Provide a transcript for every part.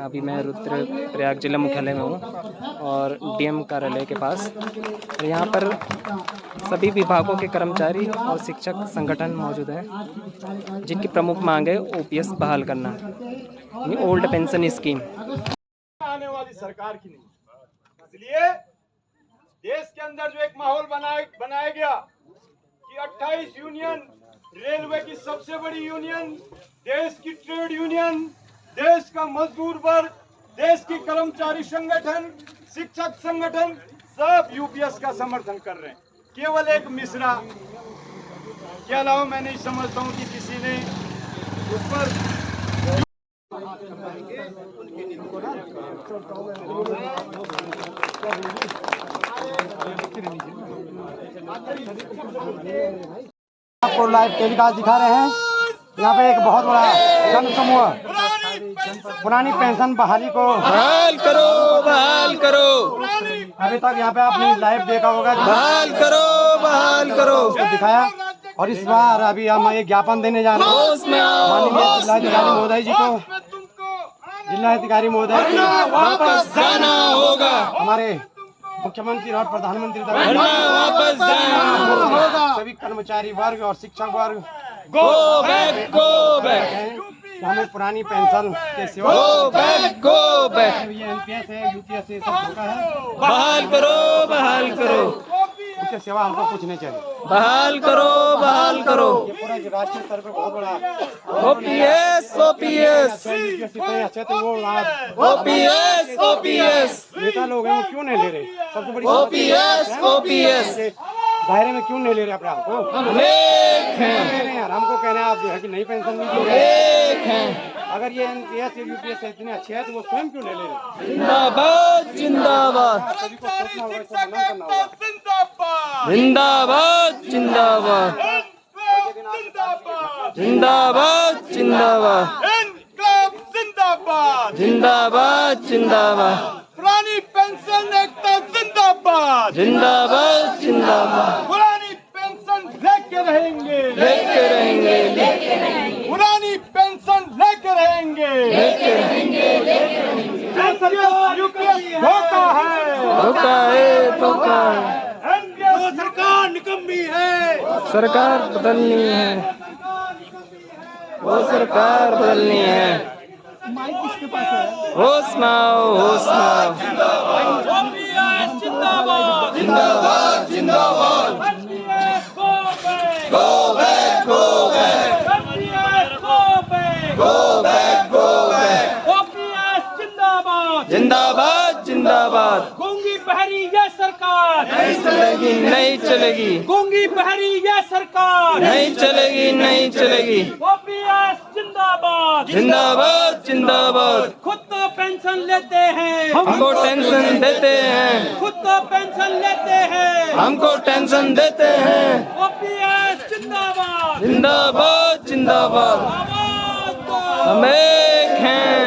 अभी मैं रुद्रप्रयाग जिला मुख्यालय में हूँ और डीएम कार्यालय के पास। और यहाँ पर सभी विभागों के कर्मचारी और शिक्षक संगठन मौजूद हैं, जिनकी प्रमुख मांग है ओपीएस बहाल करना, यानी ओल्ड पेंशन स्कीम। आने वाली सरकार की नहीं। इसलिए देश के अंदर जो एक माहौल बनाया गया कि 28 यूनियन, रेलवे की सबसे बड़ी यूनियन, देश की ट्रेड यूनियन, देश का मजदूर वर्ग, देश की कर्मचारी संगठन, शिक्षक संगठन सब यूपीएस का समर्थन कर रहे हैं। केवल एक मिश्रा के अलावा मैं नहीं समझता हूं कि किसी ने उस पर आपको लाइव टेलीकास्ट दिखा रहे हैं। यहाँ पे एक बहुत बड़ा जन समूह पुरानी पेंशन बहाली को बहाल करो, बहाल करो। अभी तक यहाँ पे आपने लाइव देखा होगा, बहाल करो, बहाल करो दिखाया। और इस बार अभी हम एक ज्ञापन देने जा रहे हैं माननीय जिलाधिकारी महोदय जी को। जिलाधिकारी महोदय जी वापस जाना होगा, हमारे मुख्यमंत्री और प्रधानमंत्री वापस जाना होगा। सभी कर्मचारी वर्ग और शिक्षक वर्ग गो बैक, गो बैक, हमें पुरानी पेंशन के सिवा गो बैक, गो बैक। ये एनपीएस है, यूपीएस है, सब धोखा है। बहाल करो, बहाल करो, इसके सिवा हमको कुछ नहीं चाहिए। बहाल करो, बहाल करो। ये पूरा जो राष्ट्रीय स्तर पे बहुत बड़ा ओपीएस, ओपीएस, अच्छे तो वो ओपीएस, ओपीएस, नेता लोग हैं वो क्यों नहीं ले रहे? सबसे बड़ी ओपीएस, ओपीएस दायरे में क्यों नहीं ले रहे अपने आपको? अनेक हैं, यार हमको कहना है आप जो है कि नई पेंशन नहीं दे रहे। एक हैं। अगर ये एनपीएस या यूपीएस इतने अच्छे हैं तो वो स्वयं क्यों नहीं ले रहे? जिंदाबाद, जिंदाबाद, सभी को सोचना होगा, इसको मनन करना होगा। जिंदाबाद, जिंदाबाद, जिंदाबाद, जिंदाबाद, जिंदाबाद, जिंदाबाद, जिंदाबाद, पुरानी पेंशन एकता जिंदाबाद, जिंदाबाद, जिंदाबाद, पुरानी पेंशन लेके रहेंगे, लेके रहेंगे, लेके रहेंगे, पुरानी पेंशन लेके रहेंगे, लेके रहेंगे। यूपीएस धोखा है, धोखा है, धोखा है। वो सरकार निकम्मी है, सरकार बदलनी है, वो सरकार बदलनी है। होश में आओ, होश में आओ। ओपीएस जिंदाबाद, जिंदाबाद, जिंदाबाद, go go back, back, go back, OPS go back, go back, go back, OPS जिंदाबाद, जिंदाबाद, जिंदाबाद। गूंगी बहरी ये सरकार नहीं चलेगी, नहीं चलेगी, गूंगी बहरी ये सरकार नहीं चलेगी, नहीं चलेगी। ओपीएस जिंदाबाद, जिंदाबाद, जिंदाबाद। खुद तो पेंशन लेते हैं, हमको टेंशन देते हैं, खुद तो पेंशन लेते हैं, हमको टेंशन देते हैं। ओपीएस जिंदाबाद, जिंदाबाद, जिंदाबाद, आवाज दो, हम एक हैं।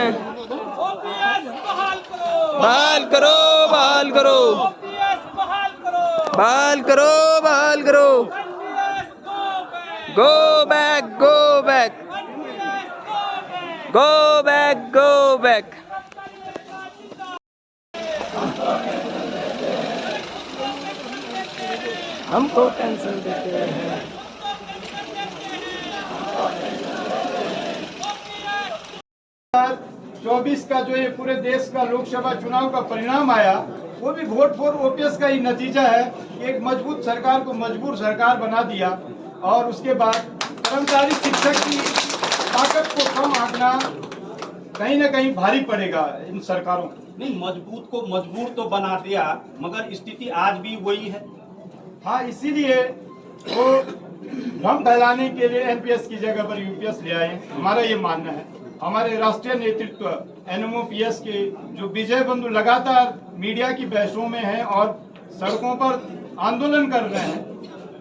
ओपीएस बहाल करो, बहाल करो, बहाल करो, ओपीएस बहाल करो, बहाल करो, बहाल करो। OPS go back, go back, go back, go back. हमको टेंशन देते हैं। 24 का जो ये पूरे देश का लोकसभा चुनाव का परिणाम आया, वो भी वोट फॉर ओपीएस का ही नतीजा है। एक मजबूत सरकार को मजबूर सरकार बना दिया और उसके बाद कर्मचारी शिक्षक की ताकत को कम आंकना कहीं न कहीं भारी पड़ेगा इन सरकारों को। नहीं, मजबूत को मजबूर तो बना दिया, मगर स्थिति आज भी वही है। हाँ, इसीलिए वो भ्रम फैलाने के लिए एनपीएस की जगह पर यूपीएस ले आए, हमारा ये मानना है। हमारे राष्ट्रीय नेतृत्व एनएमओपीएस के जो विजय बंधु लगातार मीडिया की बहसों में हैं और सड़कों पर आंदोलन कर रहे हैं,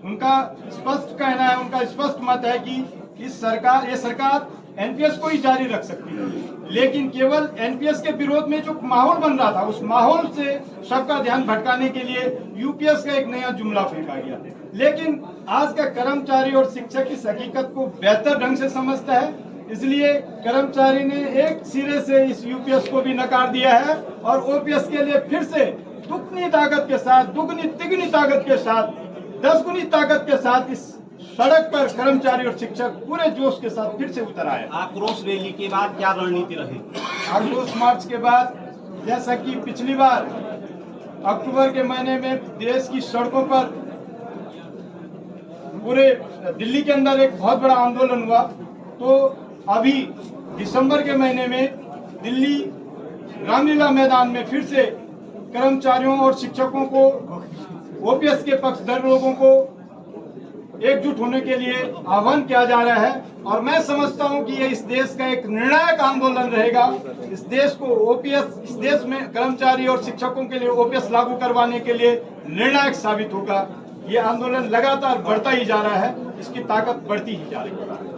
उनका स्पष्ट कहना है, उनका स्पष्ट मत है कि ये सरकार एनपीएस को ही जारी रख सकती है, लेकिन केवल एनपीएस के विरोध में जो माहौल बन रहा था, उस माहौल से सबका ध्यान भटकाने के लिए यूपीएस का एक नया जुमला फेंका गया। लेकिन आज का कर्मचारी और शिक्षक इस हकीकत को बेहतर ढंग से समझता है इसलिए कर्मचारी ने एक सिरे से इस यूपीएस को भी नकार दिया है और ओपीएस के लिए फिर से दुगनी ताकत के साथ, दुगनी तिगनी ताकत के साथ, 10 गुनी ताकत के साथ इस सड़क पर कर्मचारी और शिक्षक पूरे जोश के साथ फिर से उतर आए। आक्रोश रैली के बाद क्या रणनीति रही? आक्रोश मार्च के बाद जैसा कि पिछली बार अक्टूबर के महीने में देश की सड़कों पर पूरे दिल्ली के अंदर एक बहुत बड़ा आंदोलन हुआ, तो अभी दिसंबर के महीने में दिल्ली रामलीला मैदान में फिर से कर्मचारियों और शिक्षकों को, ओपीएस के पक्षधर लोगों को एकजुट होने के लिए आह्वान किया जा रहा है। और मैं समझता हूं कि ये इस देश का एक निर्णायक आंदोलन रहेगा। इस देश को ओपीएस, इस देश में कर्मचारी और शिक्षकों के लिए ओपीएस लागू करवाने के लिए निर्णायक साबित होगा। ये आंदोलन लगातार बढ़ता ही जा रहा है, इसकी ताकत बढ़ती ही जा रही है।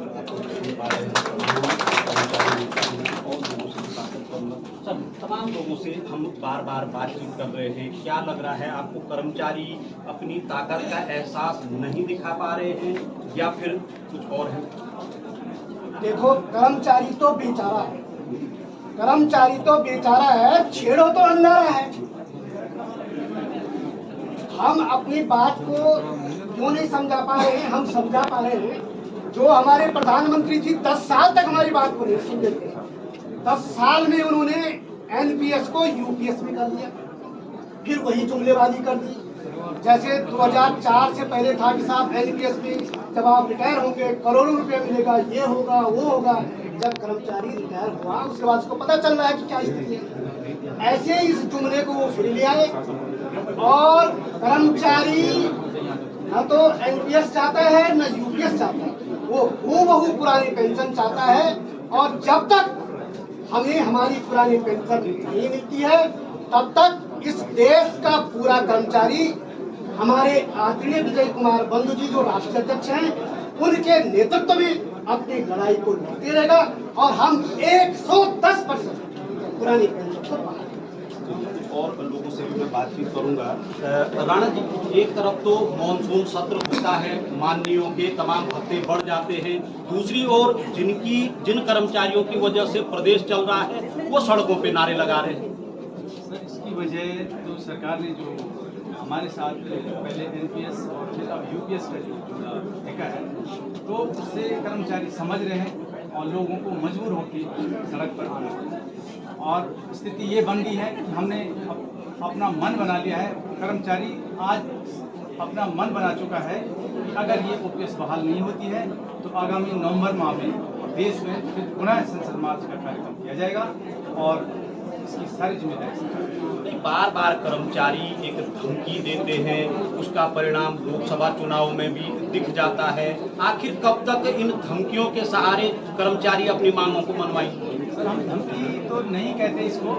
तमाम लोगों से हम बार बार बातचीत कर रहे हैं, क्या लग रहा है आपको? कर्मचारी अपनी ताकत का एहसास नहीं दिखा पा रहे हैं या फिर कुछ और है? देखो, कर्मचारी तो बेचारा है, कर्मचारी तो बेचारा है, छेड़ो तो अंधारा है। हम अपनी बात को क्यों नहीं समझा पा रहे हैं? हम समझा पा रहे हैं। जो हमारे प्रधानमंत्री जी 10 साल तक हमारी बात को नहीं सुन देते, 10 साल में उन्होंने एनपीएस को यूपीएस में कर दिया, फिर वही जुमलेबाजी कर दी। जैसे 2004 से पहले था कि साहब एनपीएस में जब आप रिटायर होंगे करोड़ों रुपए मिलेगा, ये होगा वो होगा। जब कर्मचारी रिटायर हुआ उसके बाद उसको पता चल रहा है कि क्या स्थिति है। ऐसे इस जुमले को वो फिर ले आए और कर्मचारी न तो एनपीएस चाहता है न यूपीएस चाहता है, वो हूबहू पुरानी पेंशन चाहता है। और जब तक हमें हमारी पुरानी पेंशन नहीं मिलती है तब तक इस देश का पूरा कर्मचारी हमारे आदरणीय विजय कुमार बंधु जी जो राष्ट्रीय अध्यक्ष हैं उनके नेतृत्व में अपनी लड़ाई को लड़ते रहेगा और हम 110% पुरानी पेंशन को पाएंगे। और लोगों से भी मैं बातचीत करूंगा। राणा जी, एक तरफ तो मॉनसून सत्र होता है, माननीयों के तमाम भत्ते बढ़ जाते हैं, दूसरी ओर जिन कर्मचारियों की वजह से प्रदेश चल रहा है वो सड़कों पे नारे लगा रहे हैं। सर, इसकी वजह तो सरकार ने जो हमारे साथ पहले एनपीएस और फिर अब यूपीएस का जो ठेका है, तो उससे कर्मचारी समझ रहे हैं और लोगों को मजबूर होकर सड़क पर आना पड़ता है। और स्थिति ये बन गई है कि हमने अपना मन बना लिया है, कर्मचारी आज अपना मन बना चुका है कि अगर ये ओपीएस बहाल नहीं होती है तो आगामी नवंबर माह में देश में फिर पुनः संसद मार्च का कार्यक्रम किया जाएगा और इसकी सारी जिम्मेदारी। बार बार कर्मचारी एक धमकी देते हैं, उसका परिणाम लोकसभा चुनाव में भी दिख जाता है। आखिर कब तक इन धमकियों के सहारे कर्मचारी अपनी मांगों को मनवाएंगे? सर, हम धमकी तो नहीं कहते इसको,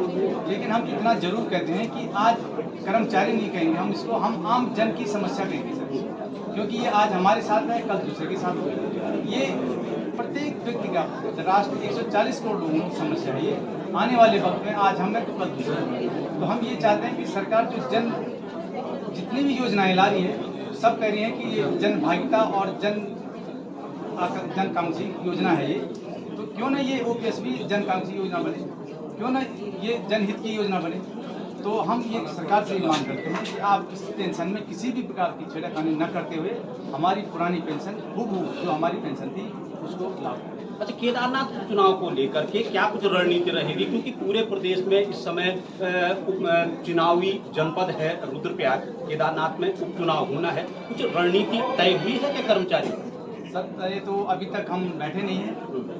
लेकिन हम इतना जरूर कहते हैं कि आज कर्मचारी नहीं कहेंगे हम इसको, हम आम जन की समस्या कहेंगे सर, क्योंकि ये आज हमारे साथ है, कल दूसरे के साथ होगा। ये प्रत्येक व्यक्ति का, राष्ट्र 140 करोड़ लोगों की समस्या है। ये आने वाले वक्त में आज हम है तो कल दूसरे। तो हम ये चाहते हैं कि सरकार जो जितनी भी योजनाएं ला रही है सब कह रही है कि ये जन भागीदारी और जनकांक्षी योजना है ये, तो क्यों ना ये ओपीएस भी जनकांक्षी योजना बने, क्यों ना ये जनहित की योजना बने। तो हम ये सरकार से मांग करते हैं कि आप इस पेंशन में किसी भी प्रकार की छेड़खानी न करते हुए हमारी पुरानी पेंशन हूबहू जो हमारी पेंशन थी उसको लागू करें। अच्छा, केदारनाथ चुनाव को लेकर के क्या कुछ रणनीति रहेगी? क्योंकि पूरे प्रदेश में इस समय चुनावी जनपद है रुद्रप्रयाग, केदारनाथ में उपचुनाव होना है, कुछ रणनीति तय हुई है क्या कर्मचारी? सर, ये तो अभी तक हम बैठे नहीं हैं,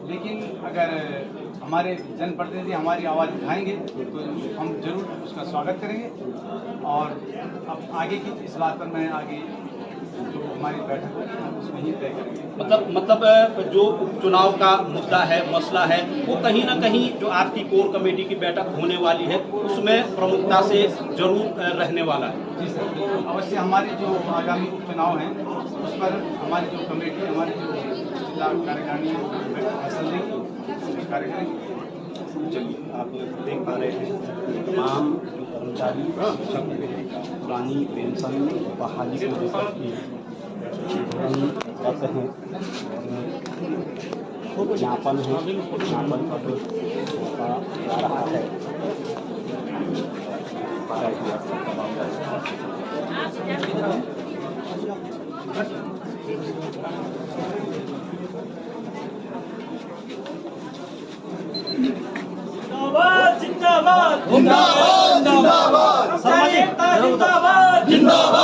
लेकिन अगर हमारे जनप्रतिनिधि हमारी आवाज़ उठाएंगे तो हम जरूर उसका स्वागत करेंगे। और अब आगे की इस बात पर मैं आगे जो हमारी बैठक होगी हम उसमें ही तय करेंगे। मतलब जो चुनाव का मुद्दा है, मसला है, वो कहीं ना कहीं जो आपकी कोर कमेटी की बैठक होने वाली है उसमें प्रमुखता से जरूर रहने वाला है। जी सर, अवश्य हमारे जो आगामी उपचुनाव हैं उस पर हमारी जो कमेटी, हमारी जो जिला कार्यकारिणी फैसला लेगी, कार्य करेंगे। चलिए, आप देख पा रहे हैं तमाम जो कर्मचारी पुरानी पेंशन बहाली को लेकर के हैं। ज्ञापन है, ज्ञापन पत्र सौंपा जा रहा है। जिंदाबाद जिंदाबाद जिंदाबाद जिंदाबाद जिंदाबाद